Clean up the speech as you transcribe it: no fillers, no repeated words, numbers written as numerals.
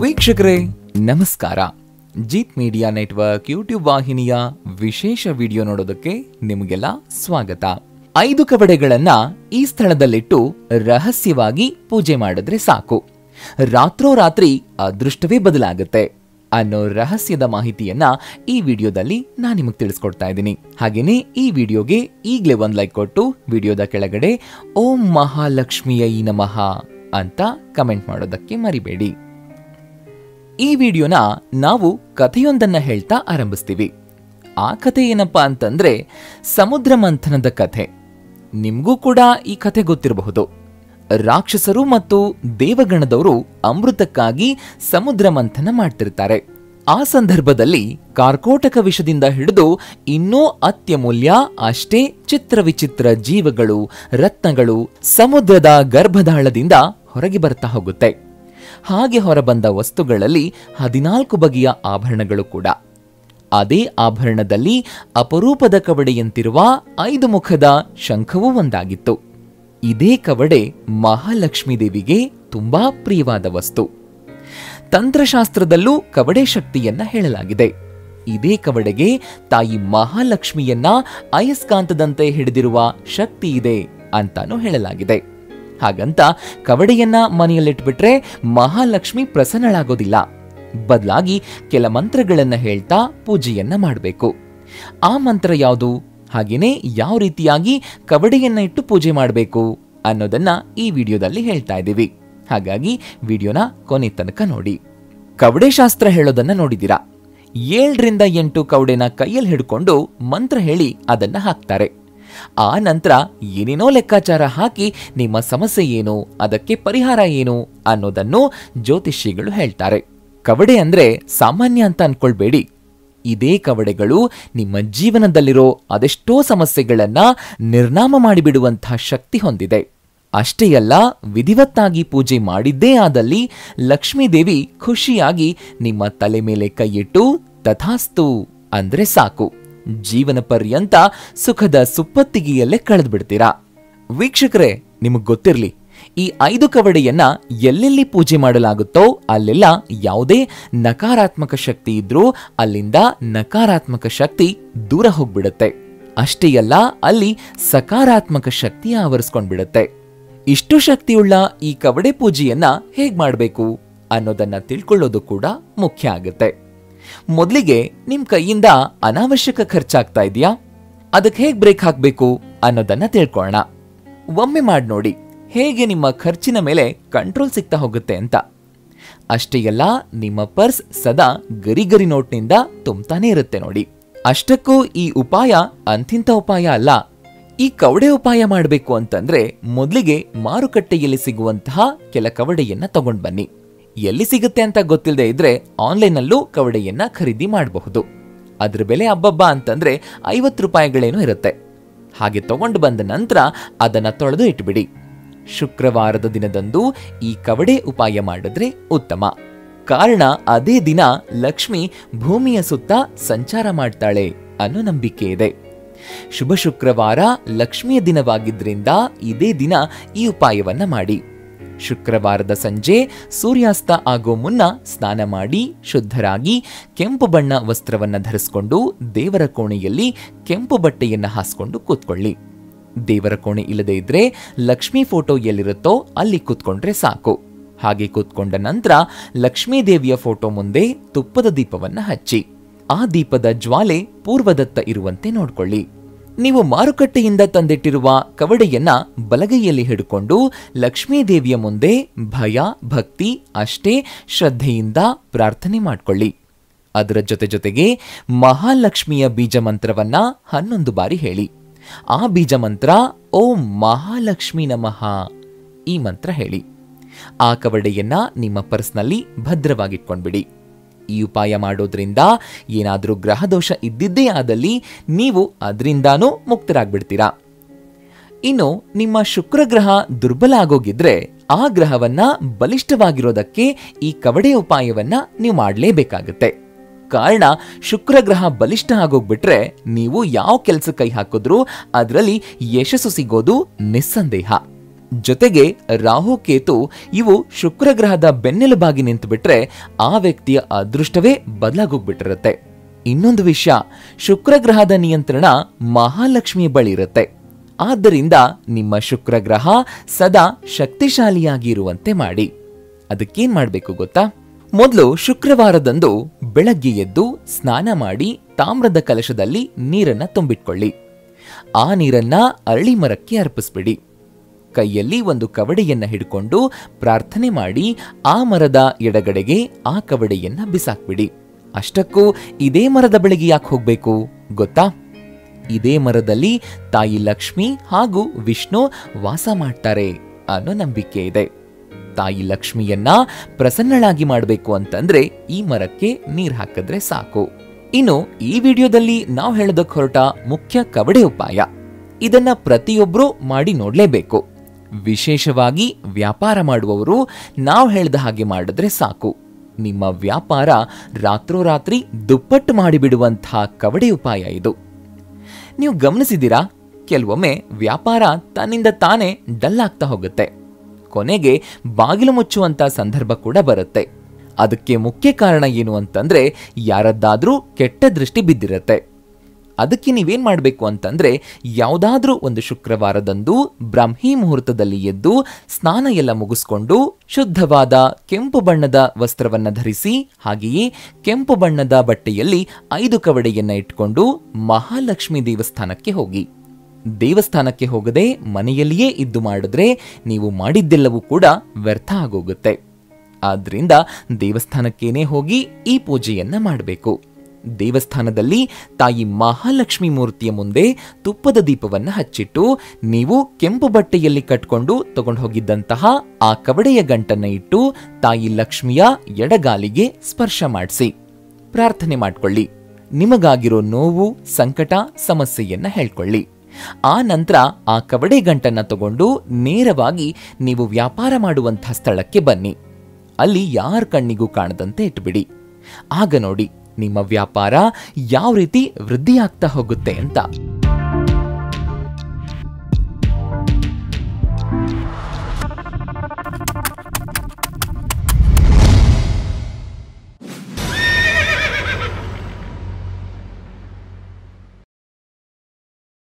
ವೀಕ್ಷಕರೇ ನಮಸ್ಕಾರ. Jeet media network YouTube ವಾಹಿನಿಯ ವಿಶೇಷ ವಿಡಿಯೋ ನೋಡೋದಕ್ಕೆ ನಿಮಗೆಲ್ಲ ಸ್ವಾಗತ. 5 ಕವಡೆಗಳನ್ನ ಈ ಸ್ಥಳದಲ್ಲಿಟ್ಟು ರಹಸ್ಯವಾಗಿ ಪೂಜೆ ಮಾಡಿದ್ರೆ ಸಾಕು, ರಾತ್ರೋರಾತ್ರಿ ಅದೃಷ್ಟವೇ ಬದಲಾಗುತ್ತೆ ಅನ್ನೋ ರಹಸ್ಯದ ಮಾಹಿತಿಯನ್ನ ಈ ವಿಡಿಯೋದಲ್ಲಿ ನಾನು ನಿಮಗೆ ತಿಳಿಸ್ಕೊಡ್ತಾ ಇದ್ದೀನಿ. ಹಾಗೇನೆ ಈ ವಿಡಿಯೋಗೆ ಈಗಲೇ ಒಂದು ಲೈಕ್ ಕೊಟ್ಟು ವಿಡಿಯೋದ ಕೆಳಗಡೆ ಓಂ ಮಹಾಲಕ್ಷ್ಮಿಯೈ ನಮಃ ಅಂತ ಕಮೆಂಟ್ ಮಾಡೋದಕ್ಕೆ ಮರಿಬೇಡಿ. ಈ ವಿಡಿಯೋನ ನಾವು ಕಥೆಯೊಂದನ್ನ ಹೇಳ್ತಾ ಆರಂಭಿಸ್ತೀವಿ. ಆ ಕಥೆ ಏನಪ್ಪಾ ಅಂತಂದ್ರೆ ಸಮುದ್ರ ಮಂಥನದ ಕಥೆ. ನಿಮ್ಗೂ ಕೂಡ ಈ ಕಥೆ ಗೊತ್ತಿರಬಹುದು. ರಾಕ್ಷಸರು ಮತ್ತು ದೇವಗಣದವರು ಅಮೃತಕ್ಕಾಗಿ ಸಮುದ್ರ ಮಂಥನ ಮಾಡ್ತಿರ್ತಾರೆ. ಆ ಸಂದರ್ಭದಲ್ಲಿ ಕಾರ್ಕೋಟಕ ವಿಷದಿಂದ ಹಿಡಿದು ಇನ್ನೂ ಅತ್ಯಮೂಲ್ಯ ಅಷ್ಟೇ ಚಿತ್ರವಿಚಿತ್ರ ಜೀವಗಳು, ರತ್ನಗಳು ಸಮುದ್ರದ ಗರ್ಭದಾಳದಿಂದ ಹೊರಗೆ ಬರ್ತಾ ಹೋಗುತ್ತೆ. ಹಾಗೆ ಹೊರಬಂದ ವಸ್ತುಗಳಲ್ಲಿ 14 ಬಗೆಯ ಆಭರಣಗಳು ಕೂಡ. ಅದೇ ಆಭರಣದಲ್ಲಿ ಅಪರೂಪದ ಕವಡೆಯಂತಿರುವ 5 ಮುಖದ ಶಂಖವೂ ಒಂದಾಗಿತ್ತು. ಇದೇ ಕವಡೆ ಮಹಾಲಕ್ಷ್ಮೀ ದೇವಿಗೆ ತುಂಬಾ ಪ್ರಿಯವಾದ ವಸ್ತು. ತಂತ್ರಶಾಸ್ತ್ರದಲ್ಲೂ ಕವಡೆ ಶಕ್ತಿಯನ್ನ ಹೇಳಲಾಗಿದೆ. ಇದೇ ಕವಡೆಗೆ ತಾಯಿ ಮಹಾಲಕ್ಷ್ಮಿಯನ್ನ ಅಯಸ್ಕಾಂತದಂತೆ ಹಿಡಿದಿರುವ ಶಕ್ತಿ ಇದೆ ಅಂತಾನೂ ಹೇಳಲಾಗಿದೆ. ಹಾಗಂತ ಕವಡೆಯನ್ನ ಮನೆಯಲ್ಲಿಟ್ಬಿಟ್ರೆ ಮಹಾಲಕ್ಷ್ಮಿ ಪ್ರಸನ್ನಳಾಗೋದಿಲ್ಲ. ಬದಲಾಗಿ ಕೆಲ ಮಂತ್ರಗಳನ್ನ ಹೇಳ್ತಾ ಪೂಜೆಯನ್ನ ಮಾಡಬೇಕು. ಆ ಮಂತ್ರ ಯಾವುದು, ಹಾಗೇನೆ ಯಾವ ರೀತಿಯಾಗಿ ಕವಡೆಯನ್ನ ಇಟ್ಟು ಪೂಜೆ ಮಾಡಬೇಕು ಅನ್ನೋದನ್ನ ಈ ವಿಡಿಯೋದಲ್ಲಿ ಹೇಳ್ತಾ ಇದ್ದೀವಿ. ಹಾಗಾಗಿ ವಿಡಿಯೋನ ಕೊನೆ ತನಕ ನೋಡಿ. ಕವಡೆ ಶಾಸ್ತ್ರ ಹೇಳೋದನ್ನ ನೋಡಿದಿರಾ? 7ರಿಂದ 8 ಕವಡೆನ ಕೈಯಲ್ಲಿ ಹಿಡ್ಕೊಂಡು ಮಂತ್ರ ಹೇಳಿ ಅದನ್ನ ಹಾಕ್ತಾರೆ. ಆ ನಂತರ ಏನೇನೋ ಲೆಕ್ಕಾಚಾರ ಹಾಕಿ ನಿಮ್ಮ ಸಮಸ್ಯೆ ಏನು, ಅದಕ್ಕೆ ಪರಿಹಾರ ಏನು ಅನ್ನೋದನ್ನು ಜ್ಯೋತಿಷಿಗಳು ಹೇಳ್ತಾರೆ. ಕವಡೆ ಅಂದ್ರೆ ಸಾಮಾನ್ಯ ಅಂತ ಅನ್ಕೊಳ್ಬೇಡಿ. ಇದೇ ಕವಡೆಗಳು ನಿಮ್ಮ ಜೀವನದಲ್ಲಿರೋ ಅದೆಷ್ಟೋ ಸಮಸ್ಯೆಗಳನ್ನ ನಿರ್ನಾಮ ಮಾಡಿಬಿಡುವಂತಹ ಶಕ್ತಿ ಹೊಂದಿದೆ. ಅಷ್ಟೇ ಅಲ್ಲ, ವಿಧಿವತ್ತಾಗಿ ಪೂಜೆ ಮಾಡಿದ್ದೇ ಆದಲ್ಲಿ ಲಕ್ಷ್ಮೀದೇವಿ ಖುಷಿಯಾಗಿ ನಿಮ್ಮ ತಲೆ ಮೇಲೆ ಕೈಯಿಟ್ಟು ತಥಾಸ್ತು ಅಂದ್ರೆ ಸಾಕು, ಜೀವನ ಪರ್ಯಂತ ಸುಖದ ಸುಪ್ಪತ್ತಿಗೆಯಲ್ಲೇ ಕಳೆದು ಬಿಡ್ತೀರಾ. ವೀಕ್ಷಕರೇ, ನಿಮಗ್ ಗೊತ್ತಿರ್ಲಿ, ಈ 5 ಕವಡೆಯನ್ನ ಎಲ್ಲೆಲ್ಲಿ ಪೂಜೆ ಮಾಡಲಾಗುತ್ತೋ ಅಲ್ಲೆಲ್ಲ ಯಾವುದೇ ನಕಾರಾತ್ಮಕ ಶಕ್ತಿ ಇದ್ರೂ ಅಲ್ಲಿಂದ ನಕಾರಾತ್ಮಕ ಶಕ್ತಿ ದೂರ ಹೋಗ್ಬಿಡುತ್ತೆ. ಅಷ್ಟೇ ಅಲ್ಲ, ಅಲ್ಲಿ ಸಕಾರಾತ್ಮಕ ಶಕ್ತಿ ಆವರಿಸ್ಕೊಂಡ್ಬಿಡುತ್ತೆ. ಇಷ್ಟು ಶಕ್ತಿಯುಳ್ಳ ಈ ಕವಡೆ ಪೂಜೆಯನ್ನ ಹೇಗ್ ಮಾಡಬೇಕು ಅನ್ನೋದನ್ನ ತಿಳ್ಕೊಳ್ಳೋದು ಕೂಡ ಮುಖ್ಯ ಆಗುತ್ತೆ. ಮೊದಲಿಗೆ ನಿಮ್ ಕೈಯಿಂದ ಅನಾವಶ್ಯಕ ಖರ್ಚಾಗ್ತಾ ಇದೆಯಾ, ಅದಕ್ಕೆ ಹೇಗ್ ಬ್ರೇಕ್ ಹಾಕ್ಬೇಕು ಅನ್ನೋದನ್ನ ತಿಳ್ಕೊಳ್ಳೋಣ. ಒಮ್ಮೆ ಮಾಡಿ ನೋಡಿ ಹೇಗೆ ನಿಮ್ಮ ಖರ್ಚಿನ ಮೇಲೆ ಕಂಟ್ರೋಲ್ ಸಿಗ್ತಾ ಹೋಗುತ್ತೆ ಅಂತ. ಅಷ್ಟೇ ಅಲ್ಲ, ನಿಮ್ಮ ಪರ್ಸ್ ಸದಾ ಗರಿ ನೋಟ್ನಿಂದ ತುಂಬ್ತಾನೆ ಇರುತ್ತೆ ನೋಡಿ. ಅಷ್ಟಕ್ಕೂ ಈ ಉಪಾಯ ಅಂತಿಂತ ಉಪಾಯ ಅಲ್ಲ. ಈ ಕವಡೆ ಉಪಾಯ ಮಾಡಬೇಕು ಅಂತಂದ್ರೆ ಮೊದಲಿಗೆ ಮಾರುಕಟ್ಟೆಯಲ್ಲಿ ಸಿಗುವಂತಹ ಕೆಲ ಕವಡೆಯನ್ನ ತಗೊಂಡ್ ಬನ್ನಿ. ಎಲ್ಲಿ ಸಿಗುತ್ತೆ ಅಂತ ಗೊತ್ತಿಲ್ಲದೆ ಇದ್ರೆ ಆನ್ಲೈನಲ್ಲೂ ಕವಡೆಯನ್ನ ಖರೀದಿ ಮಾಡಬಹುದು. ಅದ್ರ ಬೆಲೆ ಅಬ್ಬಬ್ಬ ಅಂತಂದ್ರೆ 50 ರೂಪಾಯಿಗಳೇನೋ ಇರುತ್ತೆ. ಹಾಗೆ ತಗೊಂಡು ಬಂದ ನಂತರ ಅದನ್ನ ತೊಳೆದು ಇಟ್ಬಿಡಿ. ಶುಕ್ರವಾರದ ದಿನದಂದು ಈ ಕವಡೆ ಉಪಾಯ ಮಾಡಿದ್ರೆ ಉತ್ತಮ. ಕಾರಣ ಅದೇ ದಿನ ಲಕ್ಷ್ಮಿ ಭೂಮಿಯ ಸುತ್ತ ಸಂಚಾರ ಮಾಡ್ತಾಳೆ ಅನ್ನೋ ನಂಬಿಕೆ ಇದೆ. ಶುಭ ಶುಕ್ರವಾರ ಲಕ್ಷ್ಮಿಯ ದಿನವಾಗಿದ್ರಿಂದ ಇದೇ ದಿನ ಈ ಉಪಾಯವನ್ನ ಮಾಡಿ. ಶುಕ್ರವಾರದ ಸಂಜೆ ಸೂರ್ಯಾಸ್ತ ಆಗೋ ಮುನ್ನ ಸ್ನಾನ ಮಾಡಿ ಶುದ್ಧರಾಗಿ ಕೆಂಪು ಬಣ್ಣ ವಸ್ತ್ರವನ್ನ ಧರಿಸಿಕೊಂಡು ದೇವರ ಕೋಣೆಯಲ್ಲಿ ಕೆಂಪು ಬಟ್ಟೆಯನ್ನ ಹಾಸ್ಕೊಂಡು ಕೂತ್ಕೊಳ್ಳಿ. ದೇವರ ಕೋಣೆ ಇಲ್ಲದೆ ಇದ್ರೆ ಲಕ್ಷ್ಮೀ ಫೋಟೋ ಎಲ್ಲಿರುತ್ತೋ ಅಲ್ಲಿ ಕೂತ್ಕೊಂಡ್ರೆ ಸಾಕು. ಹಾಗೆ ಕೂತ್ಕೊಂಡ ನಂತರ ಲಕ್ಷ್ಮೀ ದೇವಿಯ ಫೋಟೋ ಮುಂದೆ ತುಪ್ಪದ ದೀಪವನ್ನ ಹಚ್ಚಿ ಆ ದೀಪದ ಜ್ವಾಲೆ ಪೂರ್ವದತ್ತ ಇರುವಂತೆ ನೋಡ್ಕೊಳ್ಳಿ. ನೀವು ಮಾರುಕಟ್ಟೆಯಿಂದ ತಂದಿಟ್ಟಿರುವ ಕವಡೆಯನ್ನ ಬಲಗೈಯಲ್ಲಿ ಹಿಡ್ಕೊಂಡು ಲಕ್ಷ್ಮೀ ದೇವಿಯ ಮುಂದೆ ಭಯ ಭಕ್ತಿ ಅಷ್ಟೇ ಶ್ರದ್ಧೆಯಿಂದ ಪ್ರಾರ್ಥನೆ ಮಾಡ್ಕೊಳ್ಳಿ. ಅದರ ಜೊತೆಗೆ ಮಹಾಲಕ್ಷ್ಮಿಯ ಬೀಜ ಮಂತ್ರವನ್ನ 11 ಬಾರಿ ಹೇಳಿ. ಆ ಬೀಜ ಮಂತ್ರ ಓಂ ಮಹಾಲಕ್ಷ್ಮಿ ನಮಃ ಈ ಮಂತ್ರ ಹೇಳಿ. ಆ ಕವಡೆಯನ್ನ ನಿಮ್ಮ ಪರ್ಸ್ನಲ್ಲಿ ಭದ್ರವಾಗಿಟ್ಕೊಂಡ್ಬಿಡಿ. ಈ ಉಪಾಯ ಮಾಡೋದ್ರಿಂದ ಏನಾದ್ರೂ ಗ್ರಹದೋಷ ಇದ್ದಿದ್ದೇ ಆದಲ್ಲಿ ನೀವು ಅದರಿಂದಾನೂ ಮುಕ್ತರಾಗ್ಬಿಡ್ತೀರಾ. ಇನ್ನು ನಿಮ್ಮ ಶುಕ್ರ ಗ್ರಹ ದುರ್ಬಲ ಆಗೋಗಿದ್ರೆ ಆ ಗ್ರಹವನ್ನ ಬಲಿಷ್ಠವಾಗಿರೋದಕ್ಕೆ ಈ ಕವಡೆ ಉಪಾಯವನ್ನ ನೀವು ಮಾಡಲೇಬೇಕಾಗುತ್ತೆ. ಕಾರಣ ಶುಕ್ರ ಗ್ರಹ ಬಲಿಷ್ಠ ಆಗೋಗ್ಬಿಟ್ರೆ ನೀವು ಯಾವ ಕೆಲಸ ಕೈ ಹಾಕಿದ್ರೂ ಅದರಲ್ಲಿ ಯಶಸ್ಸು ಸಿಗೋದು ನಿಸ್ಸಂದೇಹ. ಜೊತೆಗೆ ರಾಹು ಕೇತು ಇವು ಶುಕ್ರ ಗ್ರಹದ ಬೆನ್ನೆಲುಬಾಗಿ ನಿಂತುಬಿಟ್ರೆ ಆ ವ್ಯಕ್ತಿಯ ಅದೃಷ್ಟವೇ ಬದಲಾಗೋಗ್ಬಿಟ್ಟಿರುತ್ತೆ. ಇನ್ನೊಂದು ವಿಷಯ, ಶುಕ್ರ ಗ್ರಹದ ನಿಯಂತ್ರಣ ಮಹಾಲಕ್ಷ್ಮಿಯ ಬಳಿ ಇರುತ್ತೆ. ಆದ್ದರಿಂದ ನಿಮ್ಮ ಶುಕ್ರ ಗ್ರಹ ಸದಾ ಶಕ್ತಿಶಾಲಿಯಾಗಿ ಇರುವಂತೆ ಮಾಡಿ. ಅದಕ್ಕೇನ್ ಮಾಡಬೇಕು ಗೊತ್ತಾ? ಮೊದಲು ಶುಕ್ರವಾರದಂದು ಬೆಳಗ್ಗೆ ಎದ್ದು ಸ್ನಾನ ಮಾಡಿ ತಾಮ್ರದ ಕಲಶದಲ್ಲಿ ನೀರನ್ನ ತುಂಬಿಟ್ಕೊಳ್ಳಿ. ಆ ನೀರನ್ನ ಅರಳಿ ಮರಕ್ಕೆ ಅರ್ಪಿಸ್ಬಿಡಿ. ಕೈಯಲ್ಲಿ ಒಂದು ಕವಡೆಯನ್ನ ಹಿಡ್ಕೊಂಡು ಪ್ರಾರ್ಥನೆ ಮಾಡಿ ಆ ಮರದ ಎಡಗಡೆಗೆ ಆ ಕವಡೆಯನ್ನ ಬಿಸಾಕ್ಬಿಡಿ. ಅಷ್ಟಕ್ಕೂ ಇದೇ ಮರದ ಬಳಿಗೆ ಯಾಕೆ ಹೋಗ್ಬೇಕು ಗೊತ್ತಾ? ಇದೇ ಮರದಲ್ಲಿ ತಾಯಿ ಲಕ್ಷ್ಮಿ ಹಾಗೂ ವಿಷ್ಣು ವಾಸ ಮಾಡ್ತಾರೆ ಅನ್ನೋ ನಂಬಿಕೆ ಇದೆ. ತಾಯಿ ಲಕ್ಷ್ಮಿಯನ್ನ ಪ್ರಸನ್ನಳಾಗಿ ಮಾಡಬೇಕು ಅಂತಂದ್ರೆ ಈ ಮರಕ್ಕೆ ನೀರ್ ಹಾಕಿದ್ರೆ ಸಾಕು. ಇನ್ನು ಈ ವಿಡಿಯೋದಲ್ಲಿ ನಾವು ಹೇಳೋದಕ್ಕೆ ಹೊರಟ ಮುಖ್ಯ ಕವಡೆ ಉಪಾಯ, ಇದನ್ನ ಪ್ರತಿಯೊಬ್ರು ಮಾಡಿ ನೋಡ್ಲೇಬೇಕು. ವಿಶೇಷವಾಗಿ ವ್ಯಾಪಾರ ಮಾಡುವವರು ನಾವು ಹೇಳ್ದ ಹಾಗೆ ಮಾಡಿದ್ರೆ ಸಾಕು. ನಿಮ್ಮ ವ್ಯಾಪಾರ ರಾತ್ರೋರಾತ್ರಿ ದುಪ್ಪಟ್ಟು ಮಾಡಿಬಿಡುವಂತಹ ಕವಡೆ ಉಪಾಯ ಇದು. ನೀವು ಗಮನಿಸಿದ್ದೀರಾ, ಕೆಲವೊಮ್ಮೆ ವ್ಯಾಪಾರ ತನ್ನಿಂದ ತಾನೇ ಡಲ್ ಆಗ್ತಾ ಹೋಗುತ್ತೆ. ಕೊನೆಗೆ ಬಾಗಿಲು ಮುಚ್ಚುವಂತ ಸಂದರ್ಭ ಕೂಡ ಬರುತ್ತೆ. ಅದಕ್ಕೆ ಮುಖ್ಯ ಕಾರಣ ಏನು ಅಂತಂದ್ರೆ ಯಾರದ್ದಾದ್ರೂ ಕೆಟ್ಟ ದೃಷ್ಟಿ ಬಿದ್ದಿರತ್ತೆ. ಅದಕ್ಕೆ ನೀವೇನ್ ಮಾಡಬೇಕು ಅಂತಂದ್ರೆ ಯಾವುದಾದ್ರೂ ಒಂದು ಶುಕ್ರವಾರದಂದು ಬ್ರಾಹ್ಮಿ ಮುಹೂರ್ತದಲ್ಲಿ ಎದ್ದು ಸ್ನಾನ ಎಲ್ಲ ಮುಗಿಸ್ಕೊಂಡು ಶುದ್ಧವಾದ ಕೆಂಪು ಬಣ್ಣದ ವಸ್ತ್ರವನ್ನ ಧರಿಸಿ ಹಾಗೆಯೇ ಕೆಂಪು ಬಣ್ಣದ ಬಟ್ಟೆಯಲ್ಲಿ 5 ಕವಡೆಯನ್ನ ಇಟ್ಕೊಂಡು ಮಹಾಲಕ್ಷ್ಮಿ ದೇವಸ್ಥಾನಕ್ಕೆ ಹೋಗಿ. ದೇವಸ್ಥಾನಕ್ಕೆ ಹೋಗದೆ ಮನೆಯಲ್ಲಿಯೇ ಇದ್ದು ಮಾಡಿದ್ರೆ ನೀವು ಮಾಡಿದ್ದೆಲ್ಲವೂ ಕೂಡ ವ್ಯರ್ಥ ಆಗೋಗುತ್ತೆ. ಆದ್ರಿಂದ ದೇವಸ್ಥಾನಕ್ಕೇನೆ ಹೋಗಿ ಈ ಪೂಜೆಯನ್ನ ಮಾಡಬೇಕು. ದೇವಸ್ಥಾನದಲ್ಲಿ ತಾಯಿ ಮಹಾಲಕ್ಷ್ಮಿ ಮೂರ್ತಿಯ ಮುಂದೆ ತುಪ್ಪದ ದೀಪವನ್ನ ಹಚ್ಚಿಟ್ಟು ನೀವು ಕೆಂಪು ಬಟ್ಟೆಯಲ್ಲಿ ಕಟ್ಕೊಂಡು ತಗೊಂಡು ಹೋಗಿದ್ದಂತಹ ಆ ಕವಡೆಯ ಗಂಟನ್ನ ಇಟ್ಟು ತಾಯಿ ಲಕ್ಷ್ಮಿಯ ಎಡಗಾಲಿಗೆ ಸ್ಪರ್ಶ ಮಾಡಿಸಿ ಪ್ರಾರ್ಥನೆ ಮಾಡ್ಕೊಳ್ಳಿ. ನಿಮಗಾಗಿರೋ ನೋವು, ಸಂಕಟ, ಸಮಸ್ಯೆಯನ್ನ ಹೇಳ್ಕೊಳ್ಳಿ. ಆ ನಂತರ ಆ ಕವಡೆ ಗಂಟನ್ನ ತಗೊಂಡು ನೇರವಾಗಿ ನೀವು ವ್ಯಾಪಾರ ಮಾಡುವಂತಹ ಸ್ಥಳಕ್ಕೆ ಬನ್ನಿ. ಅಲ್ಲಿ ಯಾರ ಕಣ್ಣಿಗೂ ಕಾಣದಂತೆ ಇಟ್ಬಿಡಿ. ಆಗ ನೋಡಿ ನಿಮ್ಮ ವ್ಯಾಪಾರ ಯಾವ ರೀತಿ ವೃದ್ಧಿಯಾಗ್ತಾ ಹೋಗುತ್ತೆ ಅಂತ.